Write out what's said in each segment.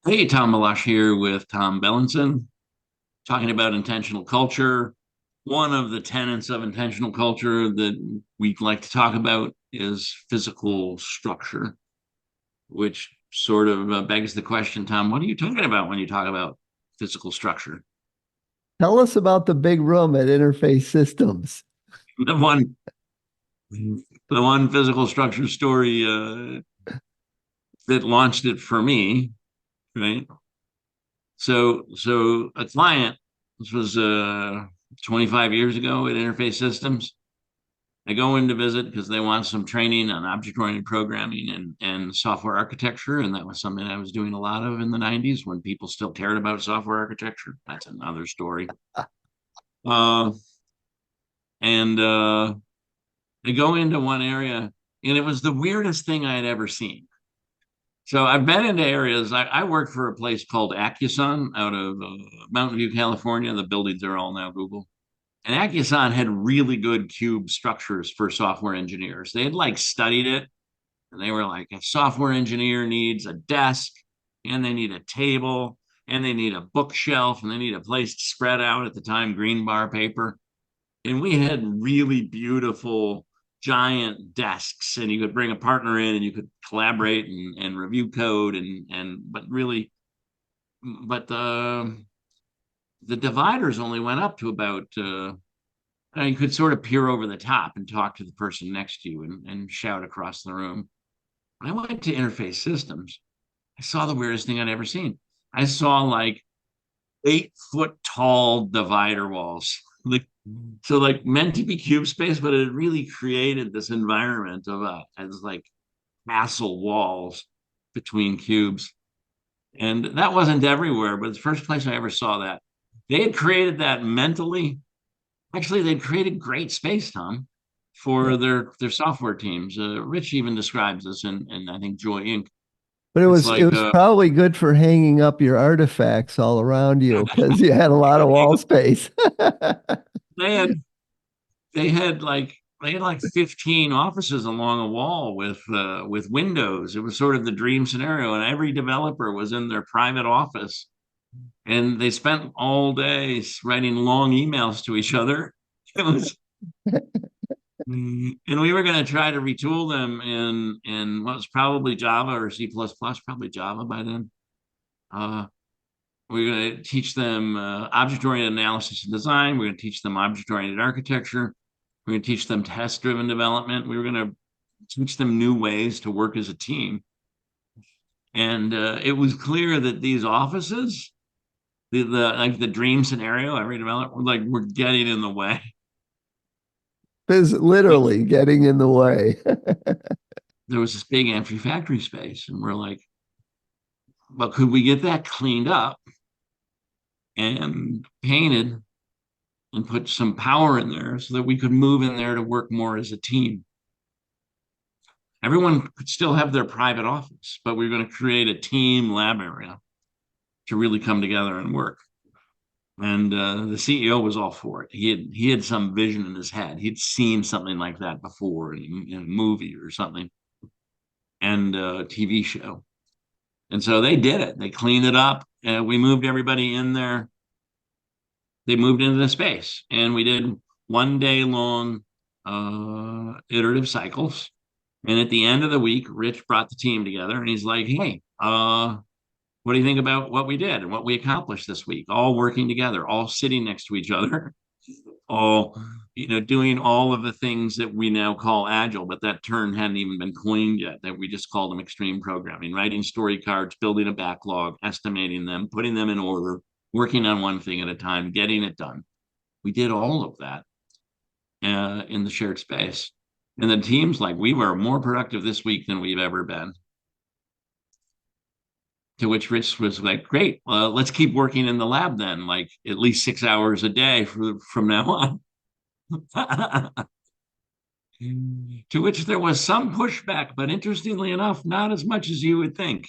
Hey, Tom Malash here with Tom Bellinson, talking about intentional culture. One of the tenets of intentional culture that we'd like to talk about is physical structure, which sort of begs the question, Tom, what are you talking about when you talk about physical structure? Tell us about the big room at Interface Systems. The one, the one physical structure story that launched it for me, right? So a client, this was 25 years ago at Interface Systems. I go in to visit because they want some training on object-oriented programming and software architecture, and that was something I was doing a lot of in the 90s when people still cared about software architecture. That's another story. Uh, and I go into one area, and it was the weirdest thing I had ever seen. So I've been into areas. I work for a place called Accuson out of Mountain View, California. The buildings are all now Google. And Accuson had really good cube structures for software engineers. They had like studied it, and they were like, a software engineer needs a desk, and they need a table, and they need a bookshelf, and they need a place to spread out, at the time green bar paper. And we had really beautiful giant desks, and you could bring a partner in and you could collaborate and review code and but really, but the dividers only went up to about you could sort of peer over the top and talk to the person next to you and shout across the room. When I went to Interface Systems, I saw the weirdest thing I'd ever seen. I saw like 8 foot tall divider walls. Like, so like meant to be cube space, but it really created this environment of as like castle walls between cubes. And that wasn't everywhere, but it's the first place I ever saw that. They had created that mentally. Actually, they'd created great space, Tom, Yeah. for their software teams. Rich even describes this in I think Joy Inc. But it It's was it like was probably good for hanging up your artifacts all around you because you had a lot of wall space. they had they had like 15 offices along a wall with windows. It was sort of the dream scenario, and every developer was in their private office, and they spent all day writing long emails to each other. It was and we were going to try to retool them in what was probably Java or C++, probably Java by then. Uh, we're going to teach them object-oriented analysis and design. We're going to teach them object-oriented architecture. We're going to teach them test-driven development. We were going to teach them new ways to work as a team. And it was clear that these offices, the like the dream scenario, every developer, like we're getting in the way. Is literally getting in the way. There was this big empty factory space, and we're like, well, could we get that cleaned up and painted and put some power in there so that we could move in there to work more as a team? Everyone could still have their private office, but we are going to create a team lab area to really come together and work. And the CEO was all for it. He had some vision in his head. He'd seen something like that before in a movie or something, and a TV show. And so they did it. They cleaned it up. We moved everybody in there. They moved into the space, and we did 1 day long iterative cycles. And at the end of the week, Rich brought the team together, and he's like, "Hey, what do you think about what we did and what we accomplished this week? All working together, all sitting next to each other, all doing all of the things that we now call agile, but that term hadn't even been coined yet. That we just called them extreme programming, writing story cards, building a backlog, estimating them, putting them in order, working on one thing at a time, getting it done. We did all of that in the shared space. And the team's like, we were more productive this week than we've ever been. To which Rich was like, great, let's keep working in the lab then, like at least 6 hours a day from now on. To which there was some pushback, but interestingly enough, not as much as you would think.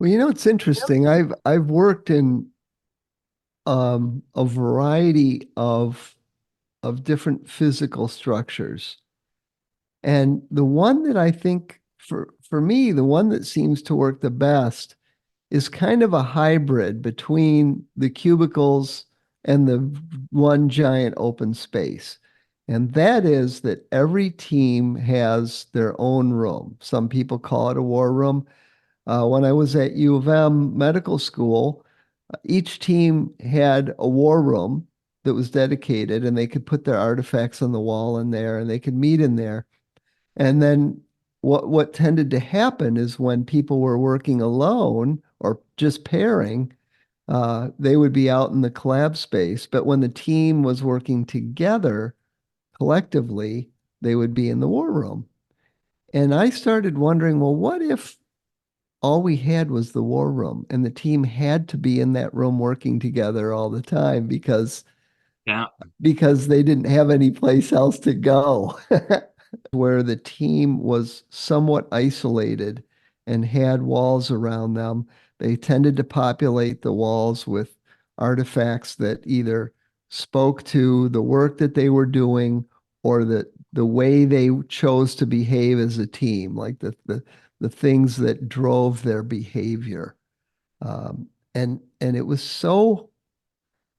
Well, it's interesting. I've worked in a variety of different physical structures. And the one that I think for me, the one that seems to work the best is kind of a hybrid between the cubicles and the one giant open space. And that is that every team has their own room. Some people call it a war room. When I was at U of M medical school, each team had a war room that was dedicated, and they could put their artifacts on the wall in there, and they could meet in there. And then what tended to happen is when people were working alone or just pairing, they would be out in the collab space. But when the team was working together collectively, they would be in the war room. And I started wondering, well, what if all we had was the war room and the team had to be in that room working together all the time Yeah. because they didn't have any place else to go. Where the team was somewhat isolated and had walls around them, they tended to populate the walls with artifacts that either spoke to the work that they were doing or the way they chose to behave as a team, like the things that drove their behavior. And it was so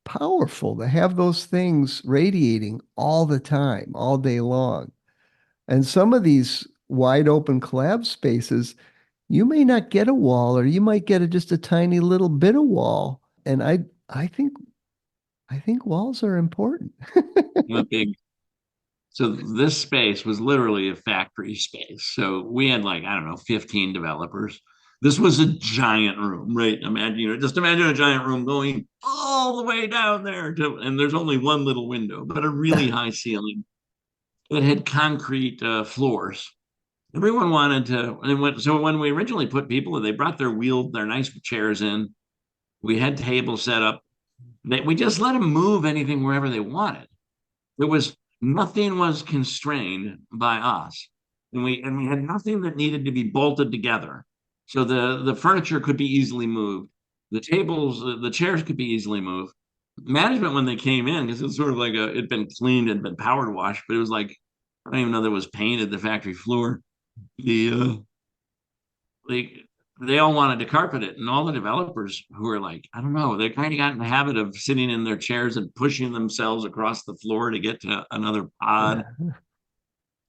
powerful to have those things radiating all the time, all day long. And some of these wide open collab spaces, you may not get a wall, or you might get just a tiny little bit of wall. And I think I think walls are important. I'm a big So this space was literally a factory space. So we had like, I don't know, 15 developers. This was a giant room, right? Just imagine a giant room going all the way down there and there's only one little window, but a really high ceiling that had concrete floors. Everyone wanted to, so when we originally put people, they brought their nice chairs in. We had tables set up. We just let them move anything wherever they wanted. There was nothing was constrained by us, and we had nothing that needed to be bolted together. So the furniture could be easily moved, the tables, the chairs could be easily moved. Management when they came in, because it was sort of like it'd been cleaned and been powered washed, but it was like I don't even know that was painted the factory floor. The they they all wanted to carpet it, and all the developers who were like, I don't know, they kind of got in the habit of sitting in their chairs and pushing themselves across the floor to get to another pod.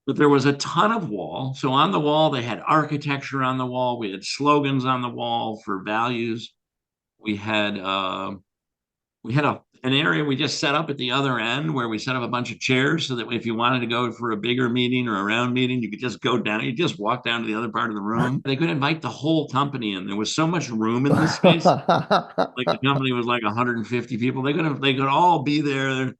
But there was a ton of wall. So on the wall, they had architecture on the wall. We had slogans on the wall for values. We had an area we just set up at the other end where we set up a bunch of chairs so that if you wanted to go for a bigger meeting or a round meeting, you could just go down. You just walk down to the other part of the room. They could invite the whole company in. There was so much room in this space. Like the company was like 150 people. They could all be there.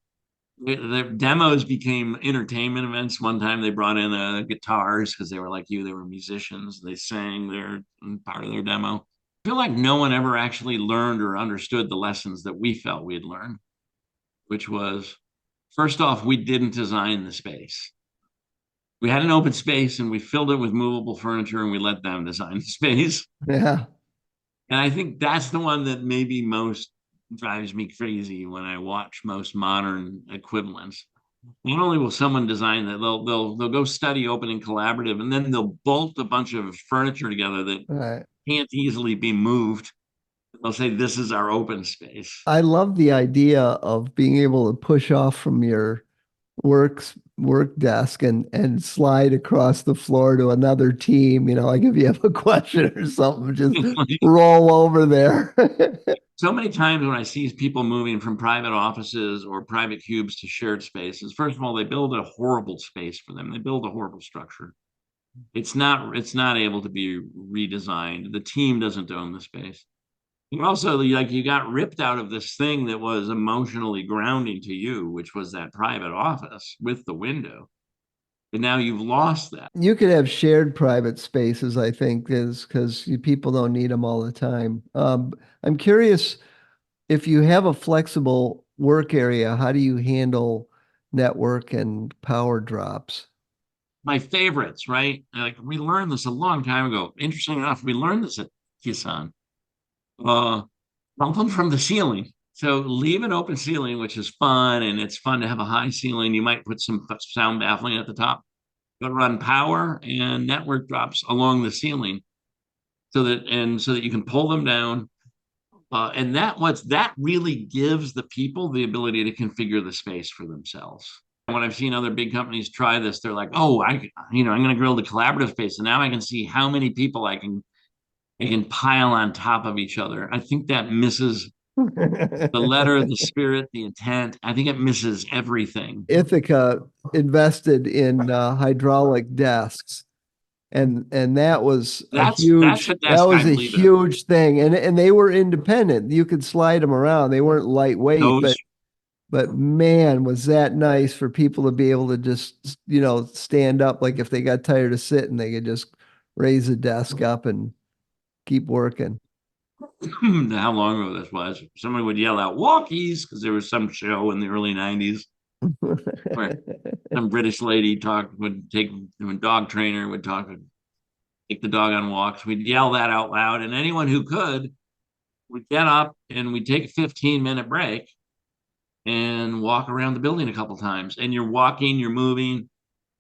The demos became entertainment events. One time they brought in guitars because they were like you, they were musicians. They sang their part of their demo. I feel like no one ever actually learned or understood the lessons that we felt we had learned, which was first off, we didn't design the space. We had an open space and we filled it with movable furniture and we let them design the space. Yeah. And I think that's the one that maybe most drives me crazy when I watch most modern equivalents. Not only will someone design that, they'll go study open and collaborative, and then they'll bolt a bunch of furniture together that Right. can't easily be moved. They'll say, "This is our open space." I love the idea of being able to push off from your work desk and slide across the floor to another team. Like if you have a question or something, just roll over there. So many times when I see people moving from private offices or private cubes to shared spaces, first of all, they build a horrible space for them. They build a horrible structure. It's not able to be redesigned. The team doesn't own the space. You also like you got ripped out of this thing that was emotionally grounding to you, which was that private office with the window. And now you've lost that. You could have shared private spaces, I think, is because people don't need them all the time. I'm curious if you have a flexible work area, how do you handle network and power drops? My favorites, right? Like we learned this a long time ago. Interesting enough, we learned this at Kisan. Uh, Bump them from the ceiling. So leave an open ceiling, which is fun, and it's fun to have a high ceiling. You might put some sound baffling at the top, but run power and network drops along the ceiling. so that you can pull them down. And that really gives the people the ability to configure the space for themselves. When I've seen other big companies try this, they're like, "Oh, I'm going to grill the collaborative space, and now I can see how many people I can pile on top of each other." I think that misses the letter, the spirit, the intent. I think it misses everything. Ithaca invested in hydraulic desks, and That's a that desk I was a believe in. huge thing, and they were independent. You could slide them around. They weren't lightweight, Those but man, was that nice for people to be able to just, stand up. Like if they got tired of sitting, they could just raise the desk up and keep working. how long ago this was. Somebody would yell out "walkies" because there was some show in the early '90s where some British lady would take a dog trainer would take the dog on walks. We'd yell that out loud, and anyone who could would get up and we'd take a 15-minute break and walk around the building a couple times. And you're walking, you're moving,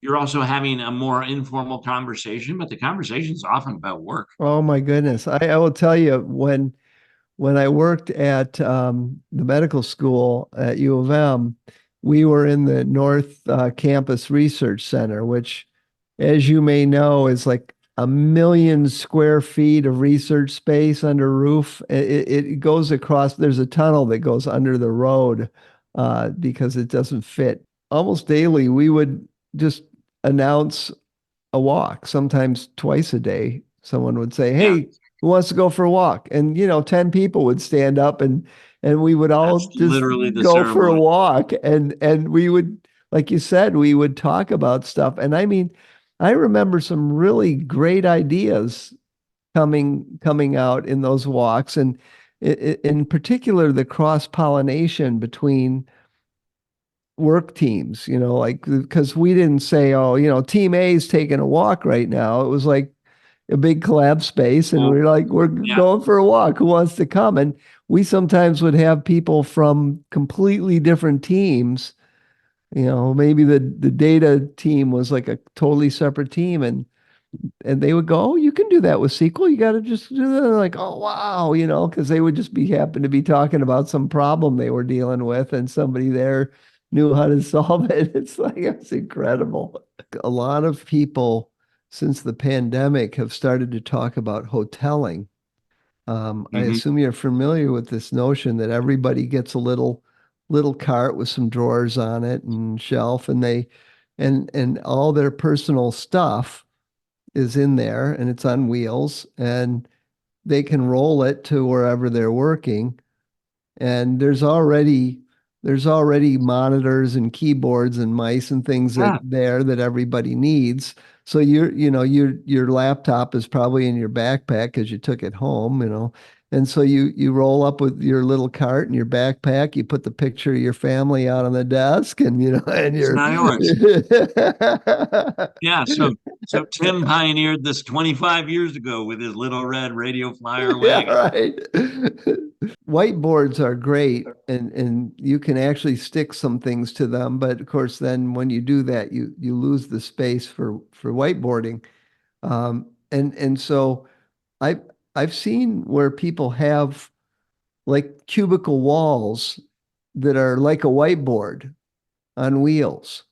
you're also having a more informal conversation, but the conversation is often about work. Oh my goodness. I will tell you, when I worked at the medical school at U of M, we were in the North Campus Research Center, which, as you may know, is like 1 million square feet of research space under roof. It goes across, there's a tunnel that goes under the road because it doesn't fit. Almost daily, we would just announce a walk, sometimes twice a day. Someone would say, Yeah, "Hey, who wants to go for a walk?" And 10 people would stand up, and we would that's all just literally the go for a ceremony. walk, and we would, like you said, we would talk about stuff. And I mean, I remember some really great ideas coming out in those walks, and in particular the cross pollination between work teams, like because we didn't say, "Oh, team A is taking a walk right now." It was like a big collab space, and Well, we're like, "We're yeah, going for a walk. Who wants to come?" And we sometimes would have people from completely different teams. Maybe the data team was like a totally separate team, and they would go, "Oh, you can do that with SQL. You got to just do that." Like, "Oh, wow," because they would just be happen to be talking about some problem they were dealing with, and somebody there knew how to solve it. It's incredible. A lot of people since the pandemic have started to talk about hoteling. I hmm assume you're familiar with this notion that everybody gets a little cart with some drawers on it and shelf, and and all their personal stuff is in there, and it's on wheels, and they can roll it to wherever they're working. And there's already monitors and keyboards and mice and things yeah, that everybody needs. So your laptop is probably in your backpack because you took it home, And so you roll up with your little cart and your backpack, you put the picture of your family out on the desk, and and it's you're not yours. Yeah, so Tim pioneered this 25 years ago with his little red radio flyer Yeah, wagon. right. Whiteboards are great, and you can actually stick some things to them, but of course then when you do that, you lose the space for whiteboarding. And so I I've seen where people have like cubicle walls that are like a whiteboard on wheels.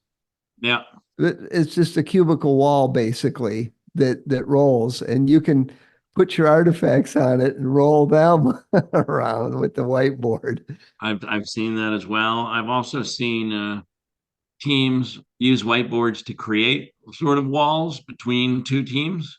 Yeah, It's just a cubicle wall basically that rolls, and you can put your artifacts on it and roll them around with the whiteboard. I've seen that as well. I've also seen teams use whiteboards to create sort of walls between two teams.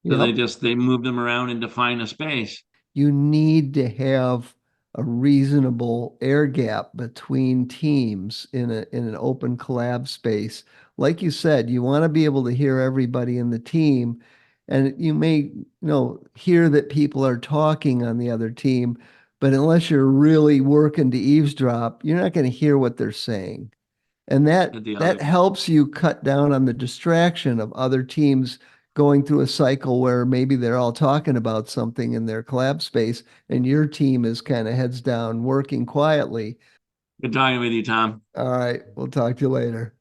So Yep. they move them around and define a space. You need to have a reasonable air gap between teams in an open collab space. Like you said, you want to be able to hear everybody in the team, and you may, hear that people are talking on the other team, but unless you're really working to eavesdrop, you're not going to hear what they're saying. And that At the that other, helps you cut down on the distraction of other teams going through a cycle where maybe they're all talking about something in their collab space, and your team is kind of heads down working quietly. good talking with you, Tom. All right, we'll talk to you later.